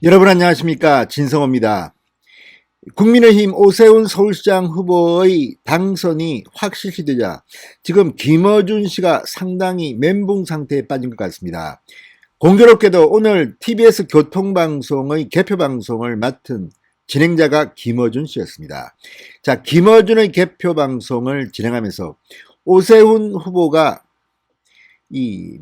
여러분 안녕하십니까, 진성호입니다. 국민의힘 오세훈 서울시장 후보의 당선이 확실시되자 지금 김어준 씨가 상당히 멘붕 상태에 빠진 것 같습니다. 공교롭게도 오늘 TBS 교통방송의 개표방송을 맡은 진행자가 김어준 씨였습니다. 자, 김어준의 개표방송을 진행하면서 오세훈 후보가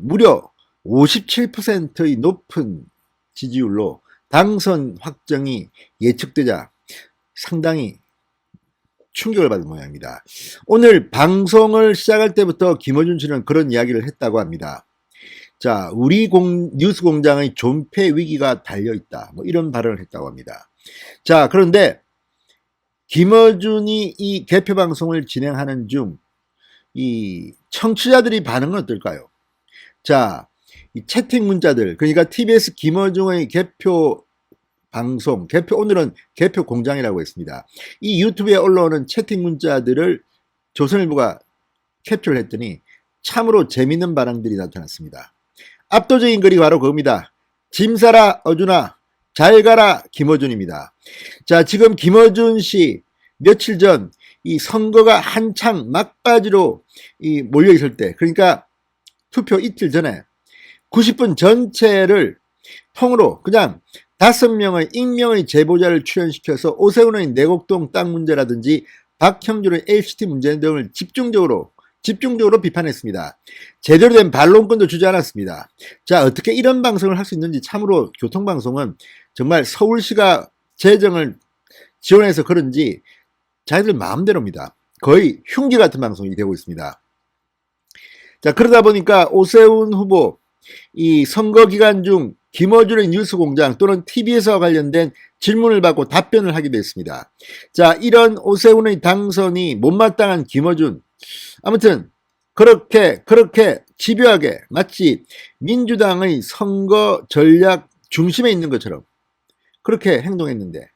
무려 57%의 높은 지지율로 당선 확정이 예측되자 상당히 충격을 받은 모양입니다. 오늘 방송을 시작할 때부터 김어준 씨는 그런 이야기를 했다고 합니다. 자, 우리 뉴스 공장의 존폐 위기가 달려있다, 이런 발언을 했다고 합니다. 자, 그런데 김어준이 이 개표 방송을 진행하는 중 이 청취자들이 반응은 어떨까요? 자, 이 채팅 문자들, 그러니까 TBS 김어준의 개표 방송, 오늘은 개표 공장이라고 했습니다. 이 유튜브에 올라오는 채팅 문자들을 조선일보가 캡처를 했더니 참으로 재밌는 반응들이 나타났습니다. 압도적인 글이 바로 그겁니다. 짐 싸라 어준아, 잘 가라 김어준입니다. 자, 지금 김어준 씨 며칠 전 이 선거가 한창 막바지로 몰려 있을 때, 그러니까 투표 이틀 전에 90분 전체를 통으로 그냥 5명의 익명의 제보자를 출연시켜서 오세훈의 내곡동 땅 문제라든지 박형준의 LCT 문제 등을 집중적으로 비판했습니다. 제대로 된 반론권도 주지 않았습니다. 자, 어떻게 이런 방송을 할 수 있는지, 참으로 교통방송은 정말 서울시가 재정을 지원해서 그런지 자기들 마음대로입니다. 거의 흉기 같은 방송이 되고 있습니다. 자, 그러다 보니까 오세훈 후보 이 선거 기간 중 김어준의 뉴스공장 또는 TV에서 관련된 질문을 받고 답변을 하기도 했습니다. 자, 이런 오세훈의 당선이 못마땅한 김어준, 아무튼 그렇게 집요하게 마치 민주당의 선거 전략 중심에 있는 것처럼 그렇게 행동했는데,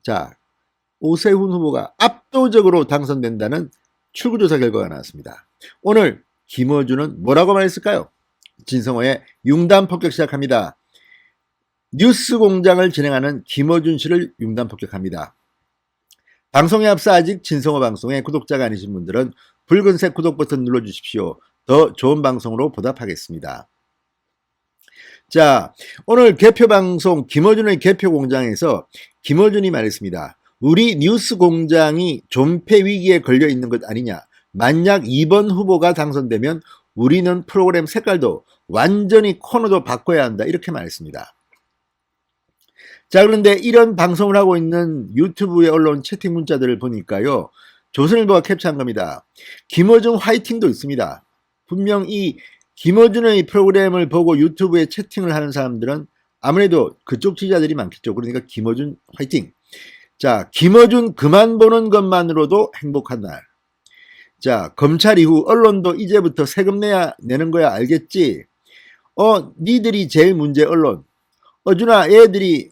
자, 오세훈 후보가 압도적으로 당선된다는 출구조사 결과가 나왔습니다. 오늘 김어준은 뭐라고 말했을까요? 진성호의 융단 폭격 시작합니다. 뉴스 공장을 진행하는 김어준 씨를 융단 폭격합니다. 방송에 앞서 아직 진성호 방송의 구독자가 아니신 분들은 붉은색 구독 버튼 눌러주십시오. 더 좋은 방송으로 보답하겠습니다. 자, 오늘 개표 방송 김어준의 개표 공장에서 김어준이 말했습니다. 우리 뉴스 공장이 존폐 위기에 걸려 있는 것 아니냐. 만약 2번 후보가 당선되면 우리는 프로그램 색깔도 완전히 코너도 바꿔야 한다, 이렇게 말했습니다. 자, 그런데 이런 방송을 하고 있는 유튜브에 올라온 채팅 문자들을 보니까요, 조선일보가 캡처한 겁니다. 김어준 화이팅도 있습니다. 분명 이 김어준의 프로그램을 보고 유튜브에 채팅을 하는 사람들은 아무래도 그쪽 지지자들이 많겠죠. 그러니까 김어준 화이팅. 자, 김어준 그만 보는 것만으로도 행복한 날. 자, 검찰 이후 언론도 이제부터 세금 내는 거야, 알겠지? 니들이 제일 문제 언론. 어준아, 애들이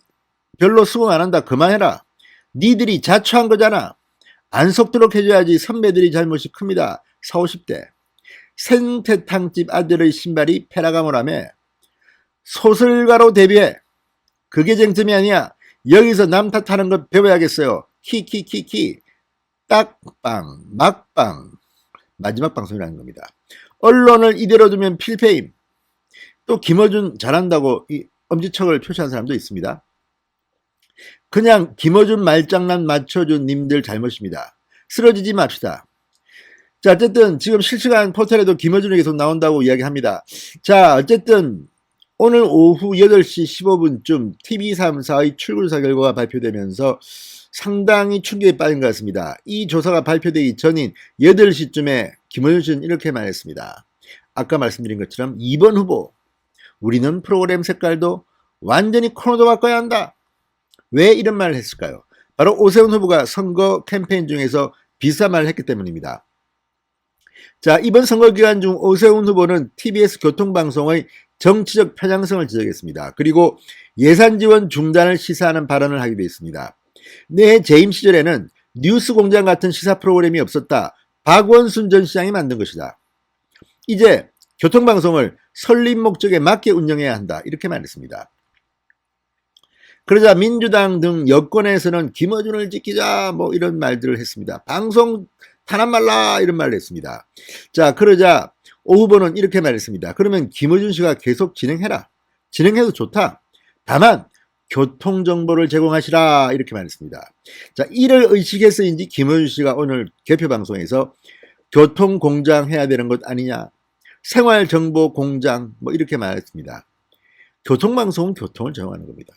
별로 수긍 안 한다, 그만해라. 니들이 자초한 거잖아. 안 속도록 해줘야지. 선배들이 잘못이 큽니다. 40, 50대. 생태탕집 아들의 신발이 페라가모라며. 소설가로 데뷔해. 그게 쟁점이 아니야. 여기서 남 탓하는 거 배워야겠어요. 키키키키. 딱방, 막방. 마지막 방송이라는 겁니다. 언론을 이대로 두면 필패임. 또 김어준 잘한다고 이 엄지척을 표시한 사람도 있습니다. 그냥 김어준 말장난 맞춰준 님들 잘못입니다. 쓰러지지 맙시다. 자, 어쨌든 지금 실시간 포털에도 김어준이 계속 나온다고 이야기합니다. 자, 어쨌든 오늘 오후 8시 15분쯤 TV3사의 출구조사 결과가 발표되면서 상당히 충격에 빠진 것 같습니다. 이 조사가 발표되기 전인 8시쯤에 김어준 씨는 이렇게 말했습니다. 아까 말씀드린 것처럼 2번 후보, 우리는 프로그램 색깔도 완전히 코너도 바꿔야 한다. 왜 이런 말을 했을까요? 바로 오세훈 후보가 선거 캠페인 중에서 비슷한 말을 했기 때문입니다. 자, 이번 선거 기간 중 오세훈 후보는 TBS 교통방송의 정치적 편향성을 지적했습니다. 그리고 예산 지원 중단을 시사하는 발언을 하기도 했습니다. 내 재임 시절에는 뉴스 공장 같은 시사 프로그램이 없었다. 박원순 전 시장이 만든 것이다. 이제 교통방송을 설립 목적에 맞게 운영해야 한다. 이렇게 말했습니다. 그러자 민주당 등 여권에서는 김어준을 지키자 뭐 이런 말들을 했습니다. 방송 탄압 말라 이런 말을 했습니다. 자, 그러자 오 후보는 이렇게 말했습니다. 그러면 김어준 씨가 계속 진행해라. 진행해도 좋다. 다만 교통정보를 제공하시라 이렇게 말했습니다. 자, 이를 의식해서인지 김어준 씨가 오늘 개표 방송에서 교통공장 해야 되는 것 아니냐, 생활정보공장 뭐 이렇게 말했습니다. 교통방송은 교통을 제공하는 겁니다.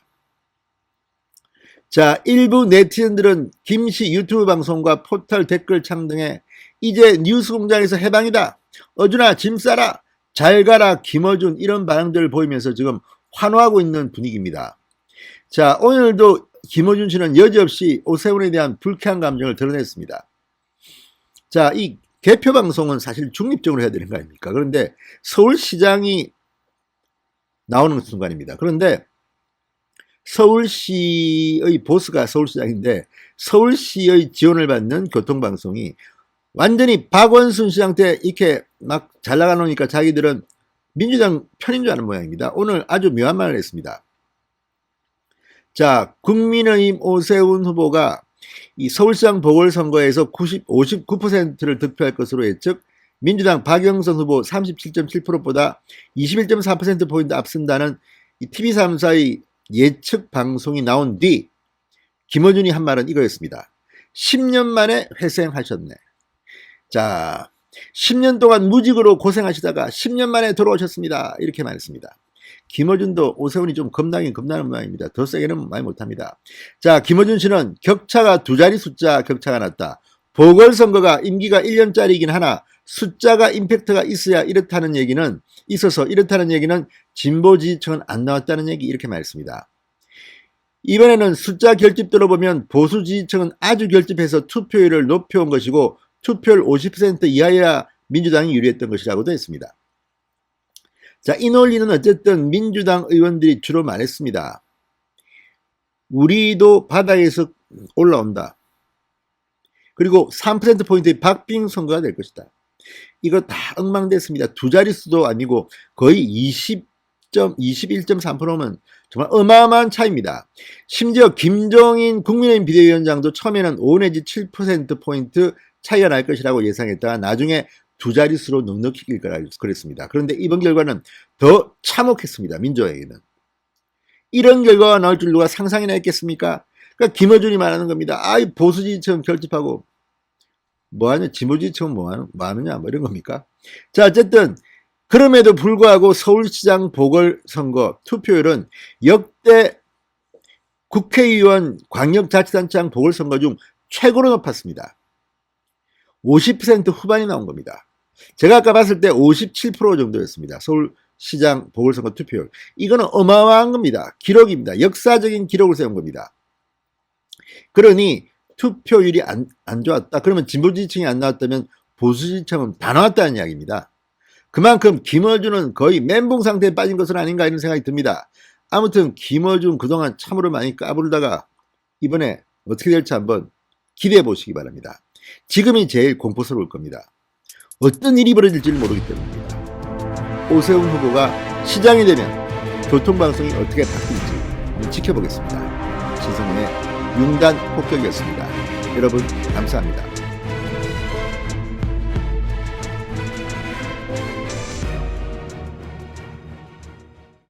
자, 일부 네티즌들은 김씨 유튜브 방송과 포털 댓글창 등에 이제 뉴스공장에서 해방이다, 어준아 짐 싸라, 잘 가라 김어준, 이런 반응들을 보이면서 지금 환호하고 있는 분위기입니다. 자, 오늘도 김어준 씨는 여지없이 오세훈에 대한 불쾌한 감정을 드러냈습니다. 자, 이 개표 방송은 사실 중립적으로 해야 되는 거 아닙니까? 그런데 서울시장이 나오는 순간입니다. 그런데 서울시의 보스가 서울시장인데 서울시의 지원을 받는 교통방송이 완전히 박원순 씨한테 이렇게 막 잘 나가놓으니까 자기들은 민주당 편인 줄 아는 모양입니다. 오늘 아주 묘한 말을 했습니다. 자, 국민의힘 오세훈 후보가 이 서울시장 보궐선거에서 59%를 득표할 것으로 예측, 민주당 박영선 후보 37.7%보다 21.4%포인트 앞선다는 이 TV3사의 예측 방송이 나온 뒤 김어준이 한 말은 이거였습니다. 10년 만에 회생하셨네. 자, 10년 동안 무직으로 고생하시다가 10년 만에 돌아오셨습니다. 이렇게 말했습니다. 김어준도 오세훈이 좀 겁나긴 겁나는 모양입니다. 더 세게는 많이 못합니다. 자, 김어준 씨는 격차가 두 자리 숫자 격차가 났다. 보궐선거가 임기가 1년짜리이긴 하나 숫자가 임팩트가 있어야 이렇다는 얘기는 진보 지지층은 안 나왔다는 얘기, 이렇게 말했습니다. 이번에는 숫자 결집들로 보면 보수 지지층은 아주 결집해서 투표율을 높여온 것이고 투표율 50% 이하여야 민주당이 유리했던 것이라고도 했습니다. 자, 이 논리는 어쨌든 민주당 의원들이 주로 말했습니다. 우리도 바닥에서 올라온다. 그리고 3%포인트의 박빙 선거가 될 것이다. 이거 다 엉망됐습니다. 두 자릿수도 아니고 거의 21.3%면 정말 어마어마한 차이입니다. 심지어 김종인 국민의힘 비대위원장도 처음에는 5 내지 7%포인트 차이가 날 것이라고 예상했다가 나중에 두 자릿수로 넉넉히 이길 거라 그랬습니다. 그런데 이번 결과는 더 참혹했습니다. 민주당에게는. 이런 결과가 나올 줄 누가 상상이나 했겠습니까? 그러니까 김어준이 말하는 겁니다. 아이, 보수 지지층 결집하고 뭐하냐, 진보 지지층은 뭐하느냐 뭐 이런 겁니까? 자, 어쨌든 그럼에도 불구하고 서울시장 보궐선거 투표율은 역대 국회의원 광역자치단체장 보궐선거 중 최고로 높았습니다. 50% 후반이 나온 겁니다. 제가 아까 봤을 때 57% 정도였습니다. 서울시장 보궐선거 투표율. 이거는 어마어마한 겁니다. 기록입니다. 역사적인 기록을 세운 겁니다. 그러니 투표율이 안 좋았다. 그러면 진보 지지층이 안 나왔다면 보수 지지층은 다 나왔다는 이야기입니다. 그만큼 김어준은 거의 멘붕 상태에 빠진 것은 아닌가 이런 생각이 듭니다. 아무튼 김어준 그동안 참으로 많이 까부르다가 이번에 어떻게 될지 한번 기대해 보시기 바랍니다. 지금이 제일 공포스러울 겁니다. 어떤 일이 벌어질지를 모르기 때문입니다. 오세훈 후보가 시장이 되면 교통방송이 어떻게 바뀔지 한번 지켜보겠습니다. 신성훈의 융단 폭격이었습니다. 여러분 감사합니다.